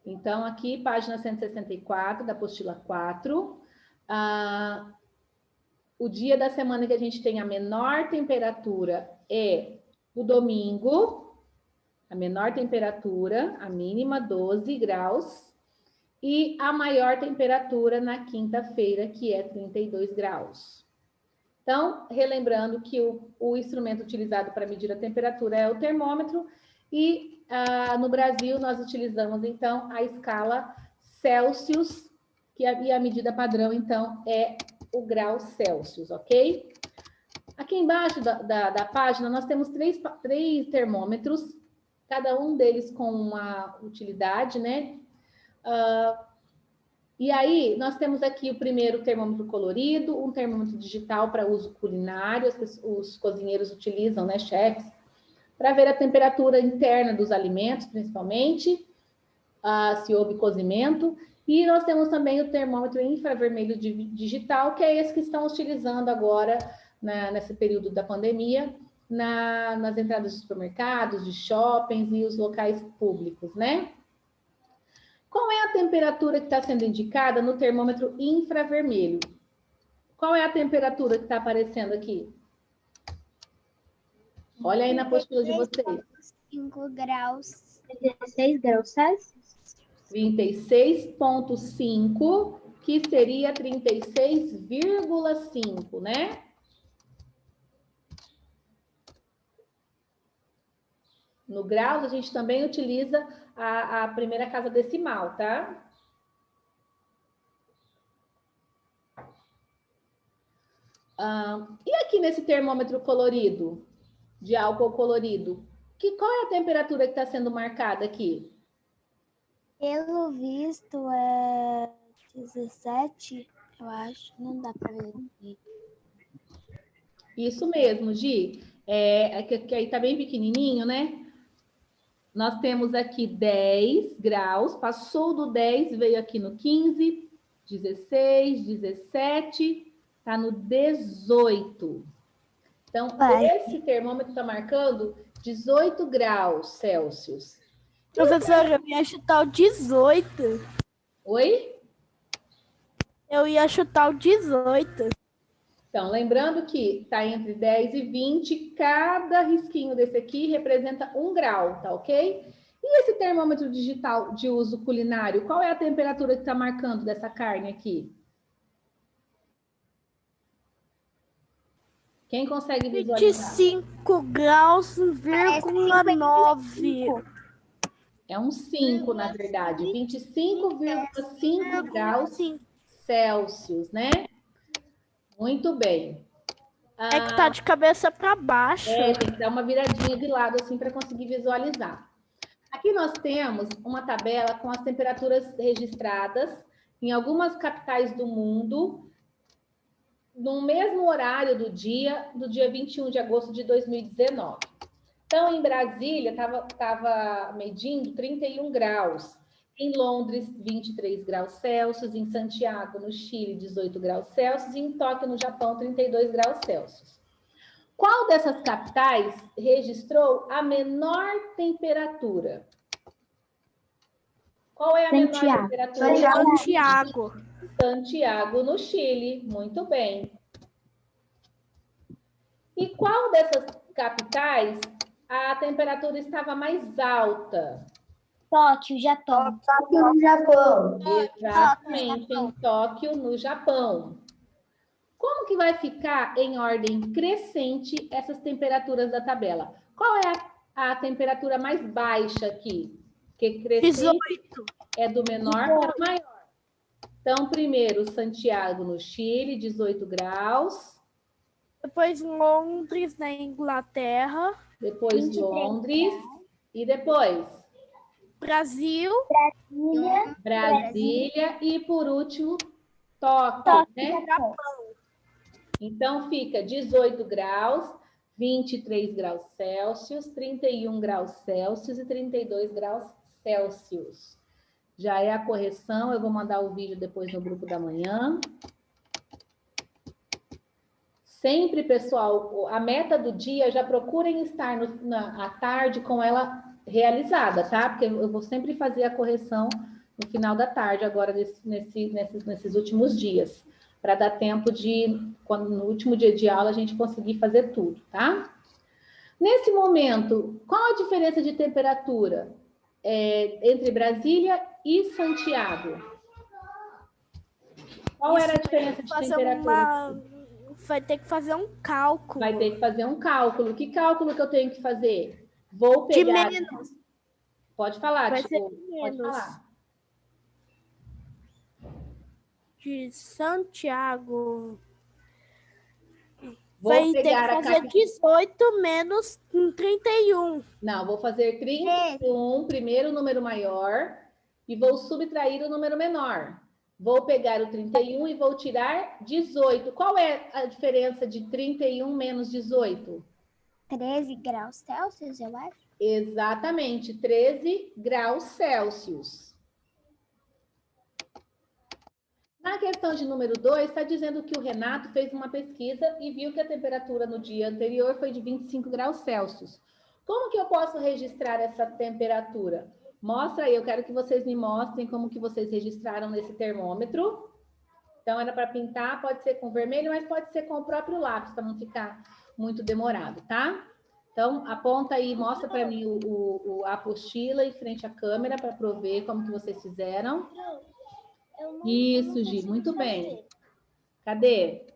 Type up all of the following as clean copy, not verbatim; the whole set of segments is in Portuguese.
Então, aqui, página 164 da apostila 4. O dia da semana que a gente tem a menor temperatura é o domingo, a menor temperatura, a mínima 12 graus, e a maior temperatura na quinta-feira, que é 32 graus. Então, relembrando que o instrumento utilizado para medir a temperatura é o termômetro, e no Brasil nós utilizamos, então, a escala Celsius, e a medida padrão, então, é o grau Celsius, ok? Aqui embaixo da página, nós temos três termômetros, cada um deles com uma utilidade, né? E aí, nós temos aqui o primeiro termômetro colorido, um termômetro digital para uso culinário, os cozinheiros utilizam, né, chefes, para ver a temperatura interna dos alimentos, principalmente, se houve cozimento. E nós temos também o termômetro infravermelho digital, que é esse que estão utilizando agora, nesse período da pandemia, nas entradas de supermercados, de shoppings e os locais públicos, né? Qual é a temperatura que está sendo indicada no termômetro infravermelho? Qual é a temperatura que está aparecendo aqui? Olha aí na apostila de vocês. 5 graus. 16 graus Celsius. 36,5, que seria 36,5, né? No graus, a gente também utiliza a primeira casa decimal, tá? E aqui nesse termômetro colorido, de álcool colorido, qual é a temperatura que está sendo marcada aqui? Pelo visto, é 17, eu acho. Não dá para ver. Isso mesmo, Gi. Que aí tá bem pequenininho, né? Nós temos aqui 10 graus, passou do 10, veio aqui no 15, 16, 17, tá no 18. Então, esse termômetro está marcando 18 graus Celsius. Professora, eu ia chutar o 18. Oi? Eu ia chutar o 18. Então, lembrando que está entre 10 e 20, cada risquinho desse aqui representa 1 grau, tá ok? E esse termômetro digital de uso culinário, qual é a temperatura que está marcando dessa carne aqui? Quem consegue visualizar? 25 graus, 9. É um 5, na verdade. 25,5 graus Celsius, né? Muito bem. É que tá de cabeça para baixo. Tem que dar uma viradinha de lado assim para conseguir visualizar. Aqui nós temos uma tabela com as temperaturas registradas em algumas capitais do mundo, no mesmo horário do dia 21 de agosto de 2019. Então, em Brasília, estava medindo 31 graus. Em Londres, 23 graus Celsius. Em Santiago, no Chile, 18 graus Celsius. E em Tóquio, no Japão, 32 graus Celsius. Qual dessas capitais registrou a menor temperatura? Qual é a menor temperatura? Santiago. Santiago, no Chile. Muito bem. E qual dessas capitais a temperatura estava mais alta? Tóquio, Japão. Tóquio, no Japão. Exatamente, em Tóquio, no Japão. Como que vai ficar em ordem crescente essas temperaturas da tabela? Qual é a temperatura mais baixa aqui? Porque crescente 18. é do menor para o maior. Então, primeiro, Santiago, no Chile, 18 graus. Depois Londres, na Inglaterra. Depois Londres. E depois? Brasil. Brasília. E, por último, Tóquio, né? Japão. Então, fica 18 graus, 23 graus Celsius, 31 graus Celsius e 32 graus Celsius. Já é a correção, eu vou mandar o vídeo depois no grupo da manhã. Sempre, pessoal, a meta do dia, já procurem estar à tarde com ela realizada, tá? Porque eu vou sempre fazer a correção no final da tarde, agora nesses últimos dias, para dar tempo de, quando no último dia de aula, a gente conseguir fazer tudo, tá? Nesse momento, qual a diferença de temperatura entre Brasília e Santiago? Qual era a diferença de temperatura? Vai ter que fazer um cálculo. Vai ter que fazer um cálculo. Que cálculo que eu tenho que fazer? Vou pegar... De menos. Pode falar, Vai ser Tiago. Pode menos. falar. De Santiago. Vou Vai ter que pegar a fazer capital. 18 menos 31. Não, vou fazer 31, primeiro número maior, e vou subtrair o número menor. Vou pegar o 31 e vou tirar 18. Qual é a diferença de 31 menos 18? 13 graus Celsius, eu acho. Exatamente, 13 graus Celsius. Na questão de número 2, está dizendo que o Renato fez uma pesquisa e viu que a temperatura no dia anterior foi de 25 graus Celsius. Como que eu posso registrar essa temperatura? Mostra aí, eu quero que vocês me mostrem como que vocês registraram nesse termômetro. Então, era para pintar, pode ser com vermelho, mas pode ser com o próprio lápis, para não ficar muito demorado, tá? Então, aponta aí, mostra para mim a apostila em frente à câmera, para eu ver como que vocês fizeram. Isso, Gi, muito bem. Cadê?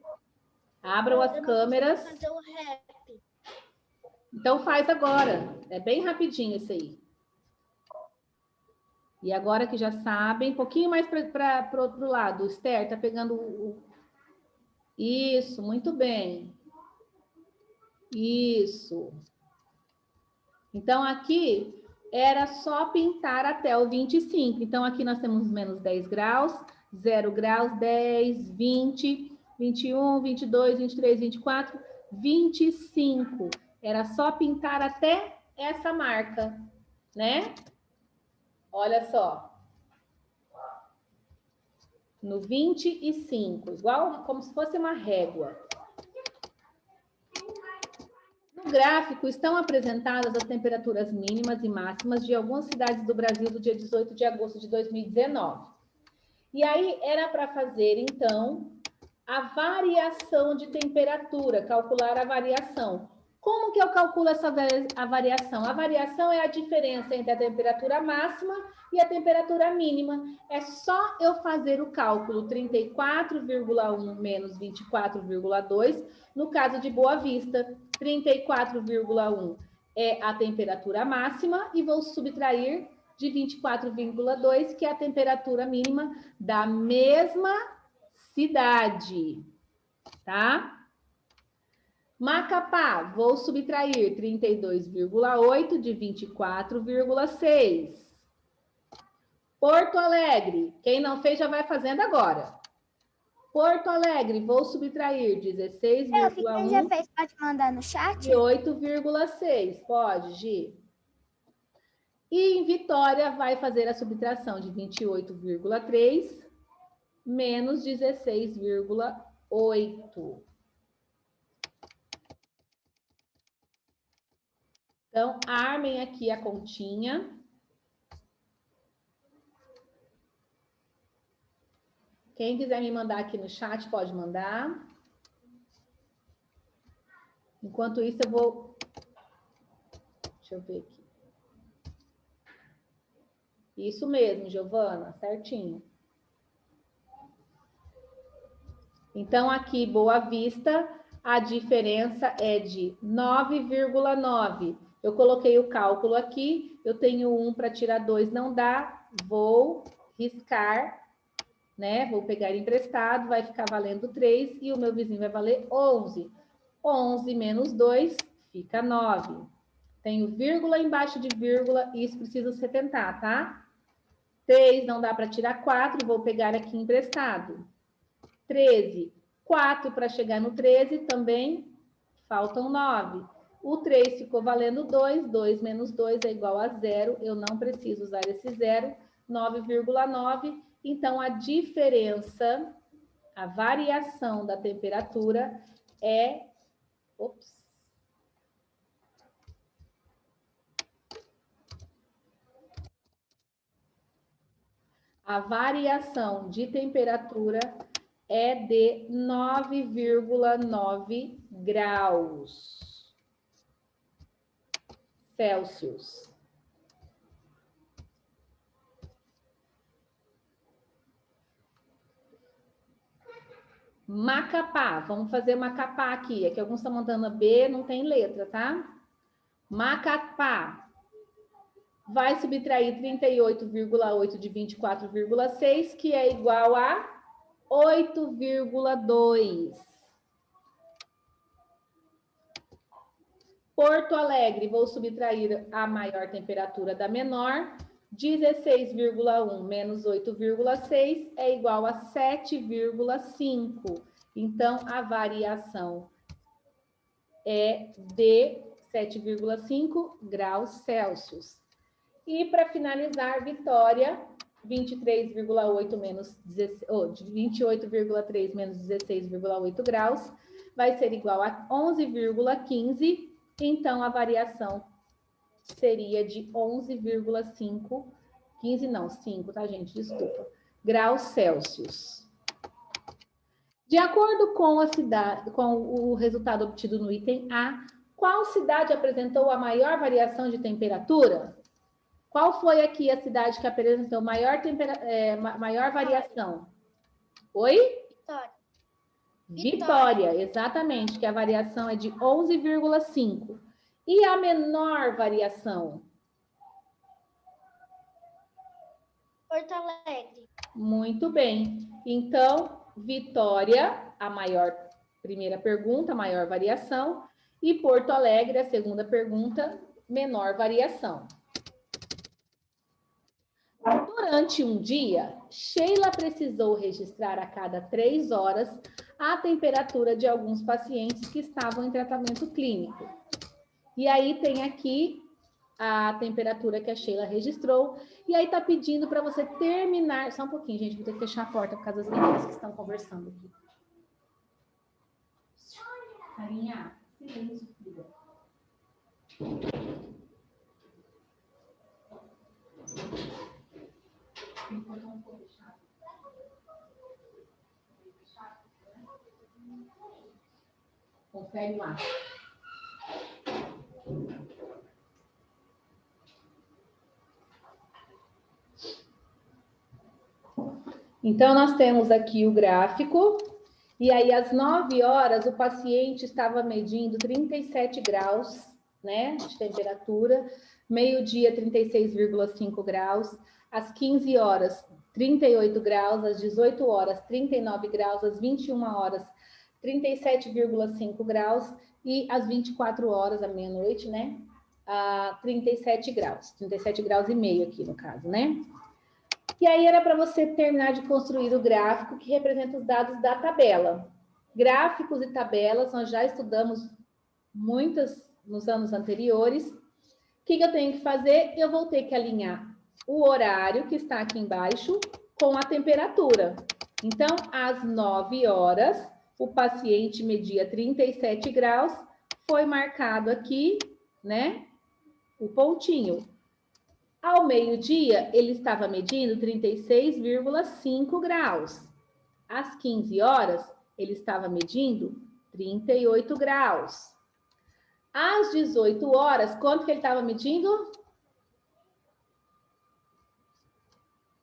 Abram as câmeras. Então faz agora. É bem rapidinho esse aí. E agora que já sabem, um pouquinho mais para o outro lado. O Esther tá pegando o... Isso, muito bem. Isso. Então aqui era só pintar até o 25. Então aqui nós temos menos 10 graus, 0 graus, 10, 20, 21, 22, 23, 24, 25. Era só pintar até essa marca, né? Olha só. No 25, igual como se fosse uma régua. No gráfico estão apresentadas as temperaturas mínimas e máximas de algumas cidades do Brasil do dia 18 de agosto de 2019. E aí era para fazer, então, a variação de temperatura, calcular a variação. Como que eu calculo a variação? A variação é a diferença entre a temperatura máxima e a temperatura mínima. É só eu fazer o cálculo 34,1 menos 24,2, no caso de Boa Vista, 34,1 é a temperatura máxima e vou subtrair de 24,2, que é a temperatura mínima da mesma cidade, tá? Macapá, vou subtrair 32,8 de 24,6. Porto Alegre, quem não fez já vai fazendo agora. Porto Alegre, vou subtrair 16,1. Quem já fez, pode mandar no chat? De 8,6. Pode, Gi. E em Vitória, vai fazer a subtração de 28,3 menos 16,8. Então, armem aqui a continha. Quem quiser me mandar aqui no chat, pode mandar. Enquanto isso, eu vou... Deixa eu ver aqui. Isso mesmo, Giovana, certinho. Então, aqui, Boa Vista, a diferença é de 9,9. Eu coloquei o cálculo aqui, eu tenho 1 para tirar 2, não dá, vou riscar, né? Vou pegar emprestado, vai ficar valendo 3 e o meu vizinho vai valer 11. 11 menos 2 fica 9. Tenho vírgula embaixo de vírgula, isso precisa se tentar, tá? 3 não dá para tirar 4, vou pegar aqui emprestado. 13, 4 para chegar no 13 também faltam 9. O 3 ficou valendo 2, 2 menos 2 é igual a 0, eu não preciso usar esse 0, 9,9. Então, a diferença, a variação da temperatura é... Ops. A variação de temperatura é de 9,9 graus Celsius. Macapá, vamos fazer Macapá aqui. Aqui alguns estão mandando B, não tem letra, tá? Macapá vai subtrair 38,8 de 24,6, que é igual a 8,2. Porto Alegre, vou subtrair a maior temperatura da menor. 16,1 menos 8,6 é igual a 7,5. Então, a variação é de 7,5 graus Celsius. E, para finalizar, Vitória, 23,8 menos 28,3 menos 16,8 graus, vai ser igual a 11,15. Então, a variação seria de 11,5, 15 não, 5, tá, gente? Desculpa. Graus Celsius. De acordo com a cidade, com o resultado obtido no item A, qual cidade apresentou a maior variação de temperatura? Qual foi aqui a cidade que apresentou maior variação? Oi? Vitória. Vitória, exatamente, que a variação é de 11,5. E a menor variação? Porto Alegre. Muito bem. Então, Vitória, a maior, primeira pergunta, maior variação. E Porto Alegre, a segunda pergunta, menor variação. Durante um dia, Sheila precisou registrar a cada 3 horas a temperatura de alguns pacientes que estavam em tratamento clínico. E aí tem aqui a temperatura que a Sheila registrou. E aí tá pedindo para você terminar... Só um pouquinho, gente, vou ter que fechar a porta por causa das meninas que estão conversando aqui. Carinha, silêncio, filha. Confere lá. Então, nós temos aqui o gráfico, e aí às 9 horas o paciente estava medindo 37 graus, né, de temperatura, meio-dia 36,5 graus, às 15 horas 38 graus, às 18 horas 39 graus, às 21 horas 37,5 graus e às 24 horas, à meia-noite, né, a 37 graus, 37 graus e meio aqui no caso, né? E aí era para você terminar de construir o gráfico que representa os dados da tabela. Gráficos e tabelas, nós já estudamos muitas nos anos anteriores. O que eu tenho que fazer? Eu vou ter que alinhar o horário que está aqui embaixo com a temperatura. Então, às 9 horas, o paciente media 37 graus, foi marcado aqui, né, o pontinho. Ao meio-dia, ele estava medindo 36,5 graus. Às 15 horas, ele estava medindo 38 graus. Às 18 horas, quanto que ele estava medindo?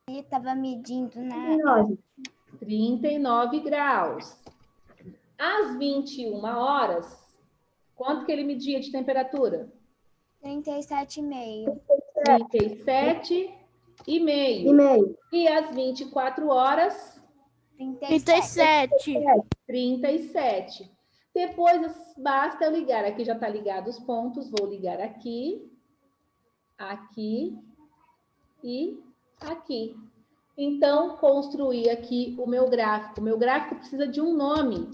Ele estava medindo na 39 graus. Às 21 horas, quanto que ele media de temperatura? 37,5. 37,5. E às 24 horas? 37. 37. Depois basta eu ligar. Aqui já está ligado os pontos. Vou ligar aqui, aqui e aqui. Então, construir aqui o meu gráfico. O meu gráfico precisa de um nome.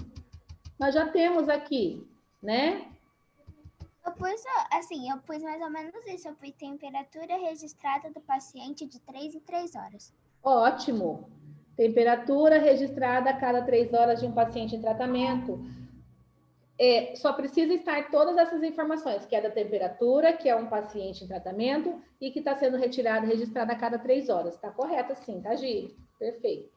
Nós já temos aqui, né? Eu pus mais ou menos isso. Eu pus temperatura registrada do paciente de 3 em 3 horas. Ótimo. Temperatura registrada a cada 3 horas de um paciente em tratamento. só precisa estar todas essas informações, que é da temperatura, que é um paciente em tratamento e que está sendo retirado e registrado a cada 3 horas. Está correto assim, tá, Gi? Perfeito.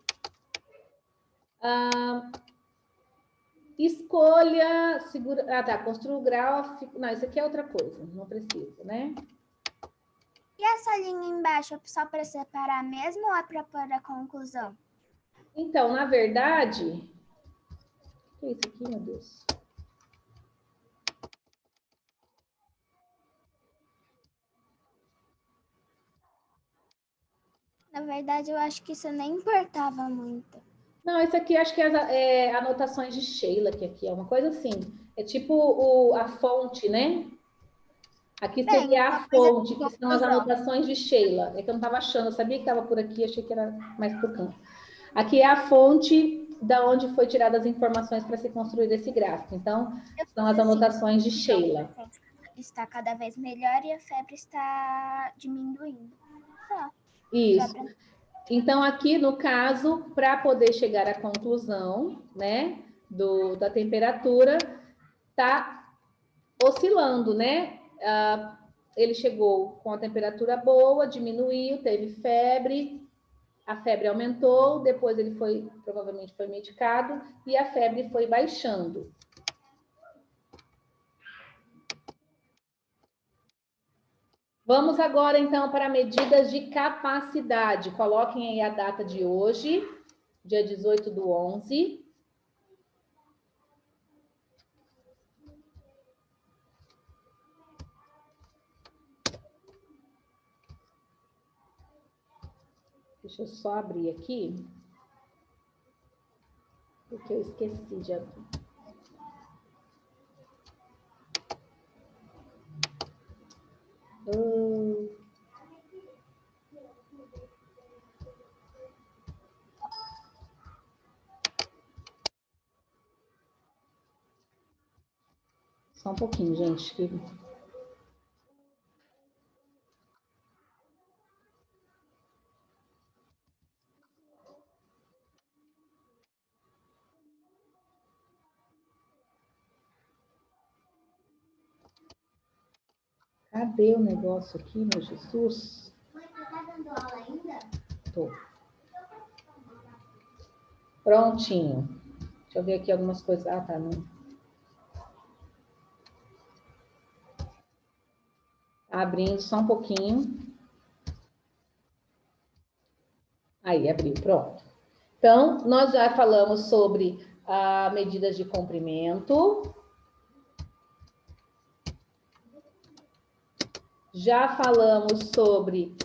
Escolha, segura... construa o grau... Não, isso aqui é outra coisa, não precisa, né? E essa linha embaixo é só para separar mesmo ou é para pôr a conclusão? Então, na verdade... O que é isso aqui, meu Deus? Na verdade, eu acho que isso nem importava muito. Não, isso aqui acho que é anotações de Sheila, que aqui é uma coisa assim. É tipo a fonte, né? Aqui seria a fonte, que são as anotações de Sheila. É que eu não estava achando, eu sabia que estava por aqui, achei que era mais por canto. Aqui é a fonte da onde foi tiradas as informações para se construir esse gráfico. Então, são as anotações de Sheila. Está cada vez melhor e a febre está diminuindo. Isso. Então, aqui, no caso, para poder chegar à conclusão, né, da temperatura, tá oscilando, né? Ele chegou com a temperatura boa, diminuiu, teve febre, a febre aumentou, depois ele provavelmente foi medicado e a febre foi baixando. Vamos agora, então, para medidas de capacidade. Coloquem aí a data de hoje, dia 18/11. Deixa eu só abrir aqui, porque eu esqueci de abrir. Só um pouquinho, gente. Cadê o negócio aqui, meu Jesus? Mãe, você tá dando aula ainda? Tô. Prontinho. Deixa eu ver aqui algumas coisas. Ah, tá. Não. Tá abrindo só um pouquinho. Aí, abriu. Pronto. Então, nós já falamos sobre medidas de comprimento. Já falamos sobre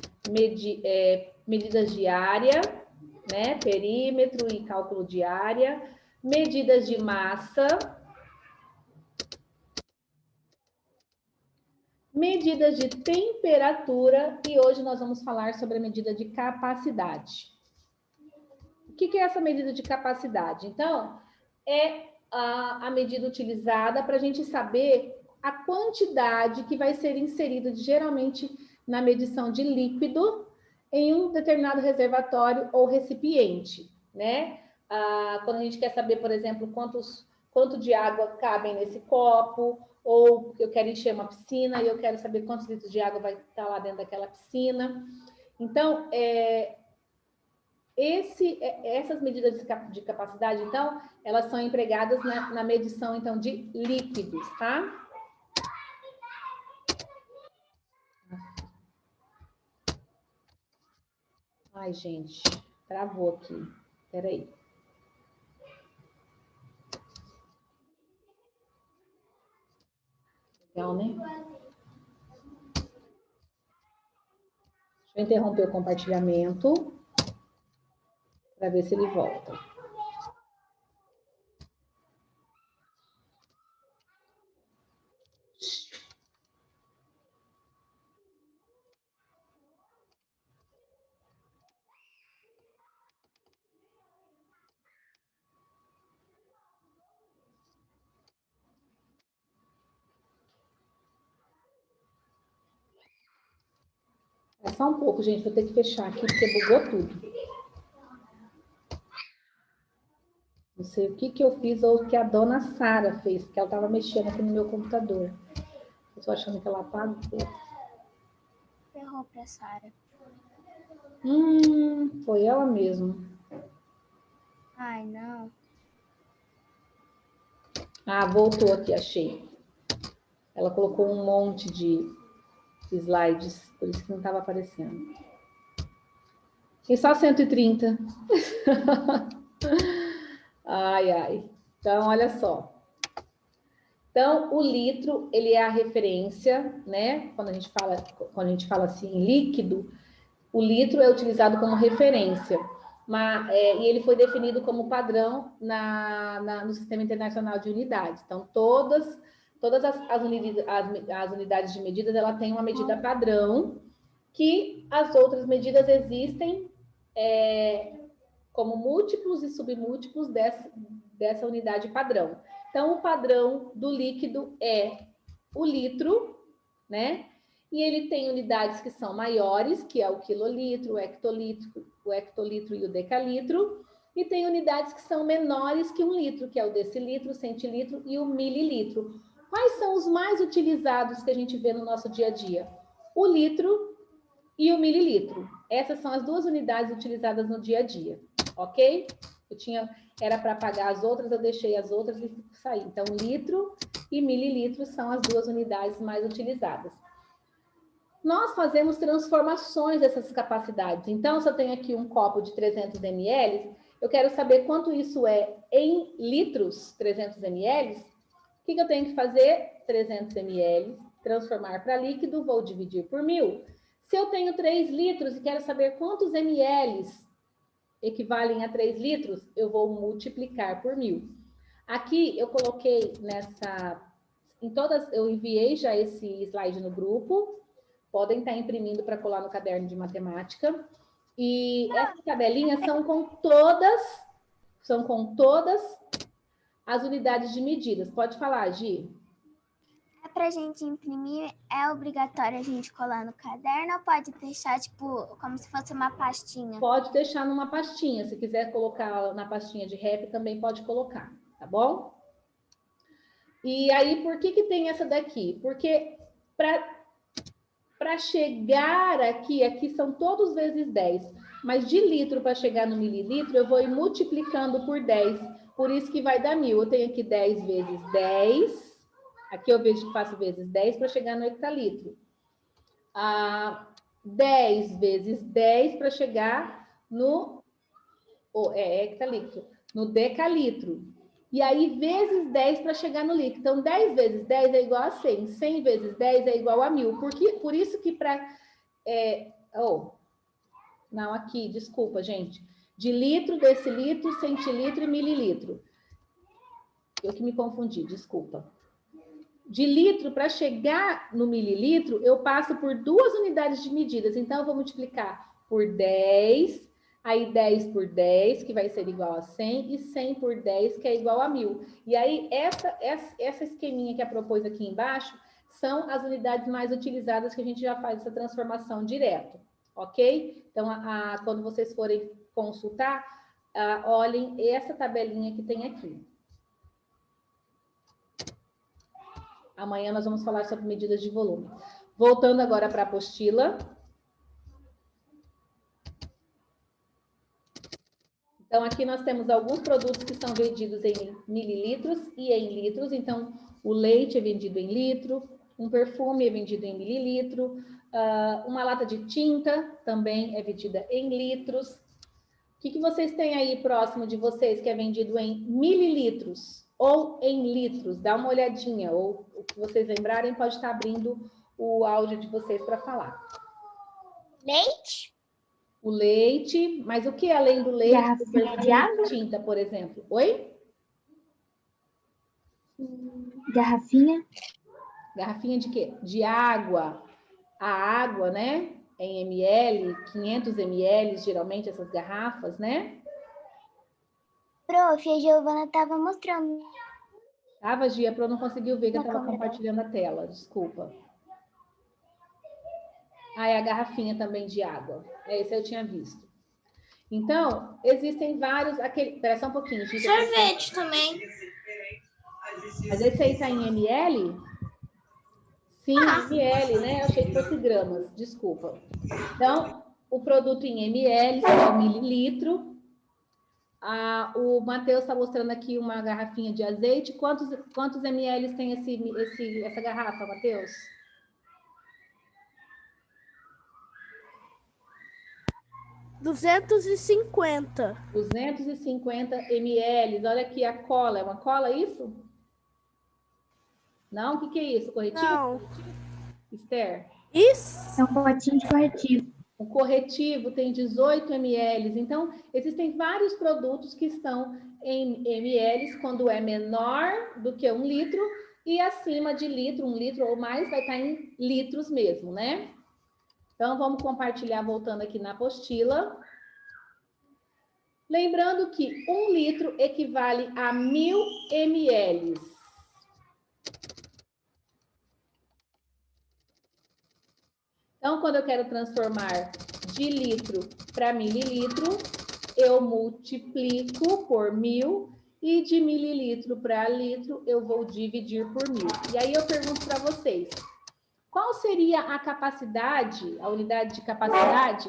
medidas de área, né? Perímetro e cálculo de área. Medidas de massa. Medidas de temperatura. E hoje nós vamos falar sobre a medida de capacidade. O que é essa medida de capacidade? Então, é a medida utilizada para a gente saber a quantidade que vai ser inserida geralmente na medição de líquido em um determinado reservatório ou recipiente, né? Quando a gente quer saber, por exemplo, quanto de água cabem nesse copo, ou eu quero encher uma piscina e eu quero saber quantos litros de água vai estar lá dentro daquela piscina. Então, essas medidas de capacidade, então, elas são empregadas na medição, então, de líquidos, tá? Ai, gente, travou aqui. Peraí. Legal, né? Deixa eu interromper o compartilhamento para ver se ele volta. É só um pouco, gente. Vou ter que fechar aqui porque bugou tudo. Não sei o que que eu fiz ou o que a dona Sara fez, porque ela estava mexendo aqui no meu computador. Eu tô achando que ela apagou. Ferrou pra Sara. Foi ela mesmo. Ai, não. Ah, voltou aqui, achei. Ela colocou um monte de slides, por isso que não estava aparecendo. E só 130. Ai, ai. Então, olha só. Então, o litro, ele é a referência, né? Quando a gente fala assim, líquido, o litro é utilizado como referência. E ele foi definido como padrão no Sistema Internacional de Unidades. Então, todas as unidades de medidas, ela tem uma medida padrão, que as outras medidas existem como múltiplos e submúltiplos dessa unidade padrão. Então, o padrão do líquido é o litro, né? E ele tem unidades que são maiores, que é o quilolitro, o hectolitro e o decalitro, e tem unidades que são menores que 1 litro, que é o decilitro, o centilitro e o mililitro. Quais são os mais utilizados que a gente vê no nosso dia a dia? O litro e o mililitro. Essas são as duas unidades utilizadas no dia a dia, ok? Era para apagar as outras, eu deixei as outras e saí. Então, litro e mililitro são as duas unidades mais utilizadas. Nós fazemos transformações dessas capacidades. Então, se eu tenho aqui um copo de 300 ml, eu quero saber quanto isso é em litros, 300 ml. O que eu tenho que fazer? 300 ml, transformar para líquido, vou dividir por 1000. Se eu tenho 3 litros e quero saber quantos ml equivalem a 3 litros, eu vou multiplicar por 1000. Aqui eu coloquei eu enviei já esse slide no grupo, podem estar imprimindo para colar no caderno de matemática. E essas tabelinhas são com todas as unidades de medidas. Pode falar, Gi. Pra gente imprimir, é obrigatório a gente colar no caderno ou pode deixar, tipo, como se fosse uma pastinha? Pode deixar numa pastinha. Se quiser colocar na pastinha de rap, também pode colocar, tá bom? E aí, por que tem essa daqui? Porque para chegar aqui são todos vezes 10. Mas de litro para chegar no mililitro, eu vou ir multiplicando por 10. Por isso que vai dar 1000. Eu tenho aqui 10 vezes 10. Aqui eu faço vezes 10 para chegar no hectolitro. 10 vezes 10 para chegar no hectolitro, no decalitro. E aí, vezes 10 para chegar no litro. Então, 10 vezes 10 é igual a 100. 100 vezes 10 é igual a 1000. Por isso que não, aqui, desculpa, gente. De litro, decilitro, centilitro e mililitro. Eu que me confundi, desculpa. De litro, para chegar no mililitro, eu passo por 2 unidades de medidas. Então, eu vou multiplicar por 10, aí 10 por 10, que vai ser igual a 100, e 100 por 10, que é igual a 1000. E aí, essa esqueminha que é propôs aqui embaixo, são as unidades mais utilizadas que a gente já faz essa transformação direto, ok? Então, quando vocês forem consultar, olhem essa tabelinha que tem aqui. Amanhã nós vamos falar sobre medidas de volume. Voltando agora para a apostila. Então, aqui nós temos alguns produtos que são vendidos em mililitros e em litros. Então, o leite é vendido em litro, um perfume é vendido em mililitro, uma lata de tinta também é vendida em litros. O que vocês têm aí próximo de vocês que é vendido em mililitros ou em litros? Dá uma olhadinha, ou o que vocês lembrarem, pode estar abrindo o áudio de vocês para falar. Leite? O leite, mas o que além do leite? Garrafinha de água? Tinta, por exemplo. Oi? Garrafinha? Garrafinha de quê? De água. A água, né? Em ml, 500 ml, geralmente, essas garrafas, né? Prof, a Giovana estava mostrando. Tava, Gia, Pro não conseguiu ver que eu estava compartilhando a tela, desculpa. É a garrafinha também de água. Esse eu tinha visto. Então, existem vários... Espera só um pouquinho, gente. Sorvete também. Mas esse aí está em ml? Sim, ml, né? Eu achei que fosse gramas, desculpa. Então, o produto em ml é o mililitro. O Matheus está mostrando aqui uma garrafinha de azeite. Quantos ml tem essa garrafa, Matheus? 250. 250 ml. Olha aqui a cola. É uma cola isso? Não? O que é isso? Corretivo? Não. Esther? Isso? É um potinho de corretivo. O corretivo tem 18 ml. Então, existem vários produtos que estão em ml quando é menor do que 1 litro e acima de litro, 1 litro ou mais, vai estar em litros mesmo, né? Então, vamos compartilhar, voltando aqui na apostila. Lembrando que 1 litro equivale a 1000 ml. Então, quando eu quero transformar de litro para mililitro, eu multiplico por 1000 e de mililitro para litro eu vou dividir por 1000. E aí eu pergunto para vocês, qual seria a capacidade, a unidade de capacidade,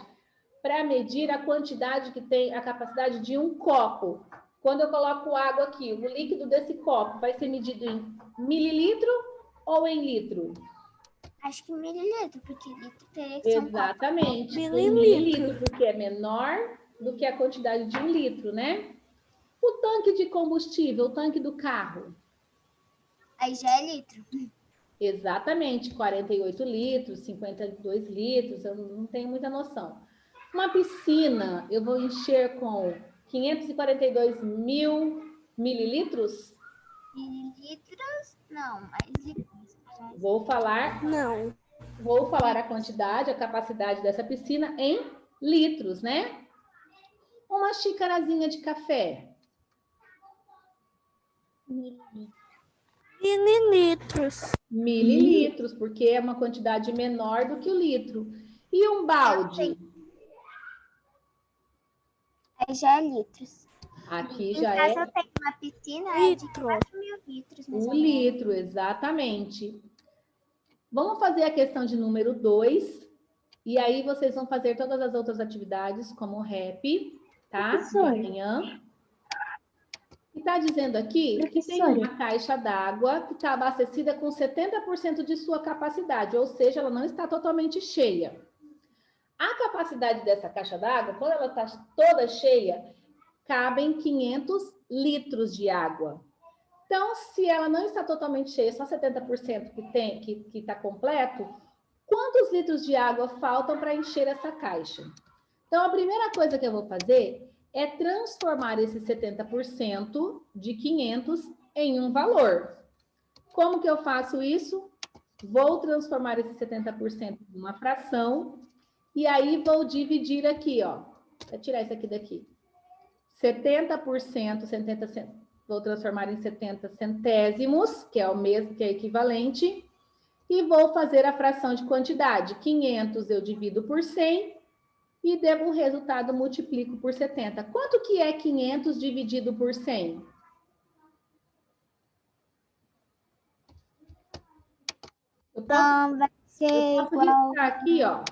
para medir a quantidade que tem a capacidade de um copo? Quando eu coloco água aqui, o líquido desse copo vai ser medido em mililitro ou em litro? Acho que mililitro, porque litro teria que ser um copo. Exatamente, em Mililitro. mililitro, porque é menor do que a quantidade de 1 litro, né? O tanque de combustível, o tanque do carro. Aí já é litro. Exatamente, 48 litros, 52 litros, eu não tenho muita noção. Uma piscina, eu vou encher com 542 mil mililitros? Mililitros? Não, mais litros. Vou falar Não. a quantidade, a capacidade dessa piscina em litros, né? Uma xicarazinha de café. Mililitros. Mililitros, porque é uma quantidade menor do que o litro. E um balde? Aí já é litros. Aqui Em já casa é eu tenho uma piscina de Litro. 4.000 litros. Mais 1 ou menos. litro, exatamente. Vamos fazer a questão de número 2. E aí vocês vão fazer todas as outras atividades, como o rap, tá? De Professora. amanhã. E está dizendo aqui que tem Professora. uma caixa d'água que está abastecida com 70% de sua capacidade, ou seja, ela não está totalmente cheia. A capacidade dessa caixa d'água, quando ela está toda cheia, cabem 500 litros de água. Então, se ela não está totalmente cheia, só 70% que está completo, quantos litros de água faltam para encher essa caixa? Então, a primeira coisa que eu vou fazer é transformar esse 70% de 500 em um valor. Como que eu faço isso? Vou transformar esse 70% em uma fração e aí vou dividir aqui, ó. Vou tirar isso aqui daqui. 70%, vou transformar em 70 centésimos, que é o mesmo, que é equivalente, e vou fazer a fração de quantidade. 500 eu divido por 100 e devo o resultado, multiplico por 70. Quanto que é 500 dividido por 100? Eu Vai ser posso igual. riscar aqui, ó.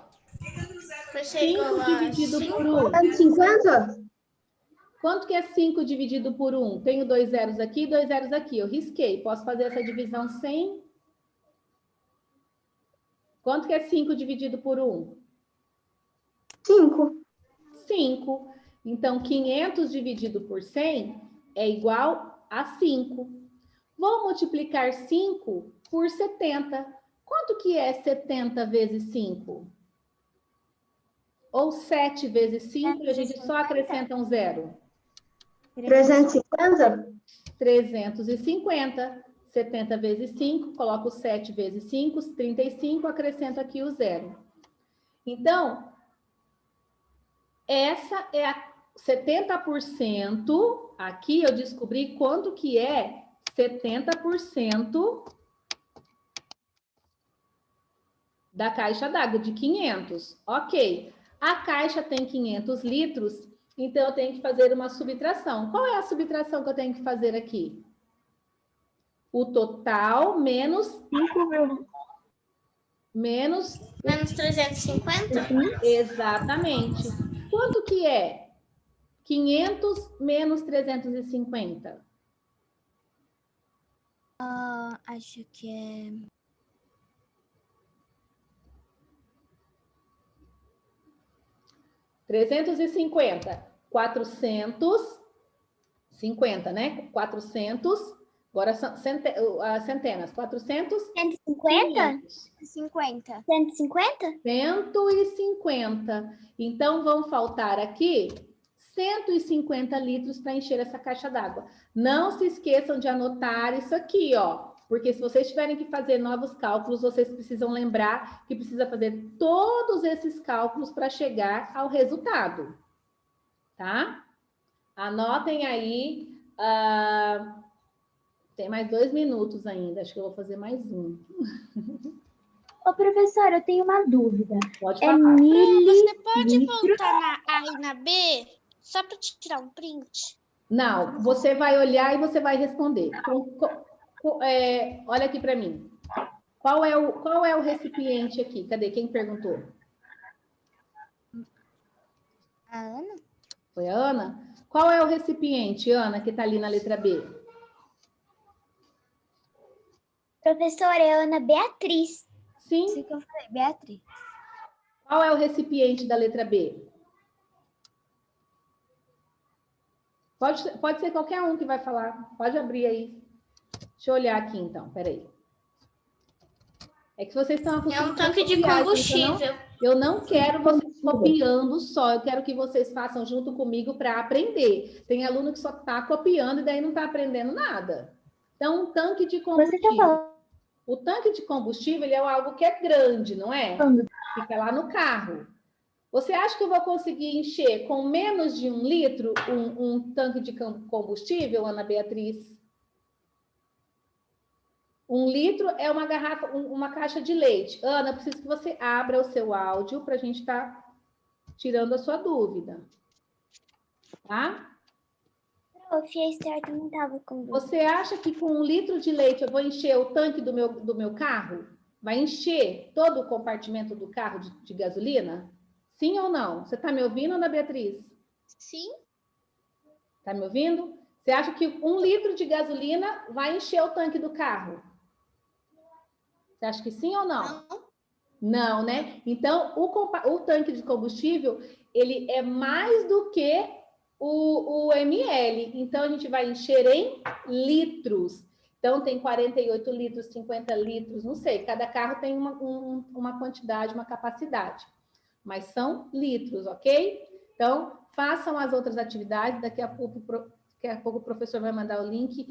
Vai ser 5 igual a dividido por 1. 50? Quanto que é 5 dividido por 1? Tenho 2 zeros aqui e 2 zeros aqui. Eu risquei. Posso fazer essa divisão sem? Quanto que é 5 dividido por 1? 5. 5. Então, 500 dividido por 100 é igual a 5. Vou multiplicar 5 por 70. Quanto que é 70 vezes 5? Ou 7 vezes 5 e a gente só acrescenta um zero? 350? 350. 70 vezes 5, coloco 7 vezes 5, 35, acrescento aqui o zero. Então, essa é a 70%. Aqui eu descobri quanto que é 70% da caixa d'água, de 500. Ok. A caixa tem 500 litros Então, eu tenho que fazer uma subtração. Qual é a subtração que eu tenho que fazer aqui? O total menos... 5,5. Menos... Menos 350? Exatamente. Quanto que é 500 menos 350? Acho que é... 350. 450, né? 400. Agora são centenas. 400. 150? 500. 150? 150. Então, vão faltar aqui 150 litros para encher essa caixa d'água. Não se esqueçam de anotar isso aqui, ó. Porque se vocês tiverem que fazer novos cálculos, vocês precisam lembrar que precisa fazer todos esses cálculos para chegar ao resultado. Tá? Anotem aí. Tem mais 2 minutos ainda. Acho que eu vou fazer mais um. Ô, professora, eu tenho uma dúvida. Pode É falar. Você pode voltar na A e na B? Só para tirar um print? Não, você vai olhar e você vai responder. Olha aqui para mim. Qual é o recipiente aqui? Cadê? Quem perguntou? A Ana? Foi a Ana? Qual é o recipiente, Ana, que está ali na letra B? Professora, é Ana Beatriz. Sim. Isso que eu falei, Beatriz. Qual é o recipiente da letra B? Pode ser qualquer um que vai falar. Pode abrir aí. Deixa eu olhar aqui, então. Peraí. É que vocês estão acostumados. É um tanque de copiar, combustível. Eu não quero vocês copiando só. Eu quero que vocês façam junto comigo para aprender. Tem aluno que só está copiando e daí não está aprendendo nada. Então, um tanque de combustível. Você está falando O tanque de combustível ele é algo que é grande, não é? Fica lá no carro. Você acha que eu vou conseguir encher com menos de 1 litro um tanque de combustível, Ana Beatriz? 1 litro é uma garrafa, uma caixa de leite. Ana, eu preciso que você abra o seu áudio para a gente estar tirando a sua dúvida. Tá? Prof, a Esther também estava com dúvida. Você acha que com 1 litro de leite eu vou encher o tanque do meu carro? Vai encher todo o compartimento do carro de gasolina? Sim ou não? Você está me ouvindo, Ana Beatriz? Sim. Está me ouvindo? Você acha que 1 litro de gasolina vai encher o tanque do carro? Você acha que sim ou não? Não. Não, né? Então, o tanque de combustível, ele é mais do que o ml. Então, a gente vai encher em litros. Então, tem 48 litros, 50 litros, não sei. Cada carro tem uma quantidade, uma capacidade. Mas são litros, ok? Então, façam as outras atividades. Daqui a pouco o professor vai mandar o link.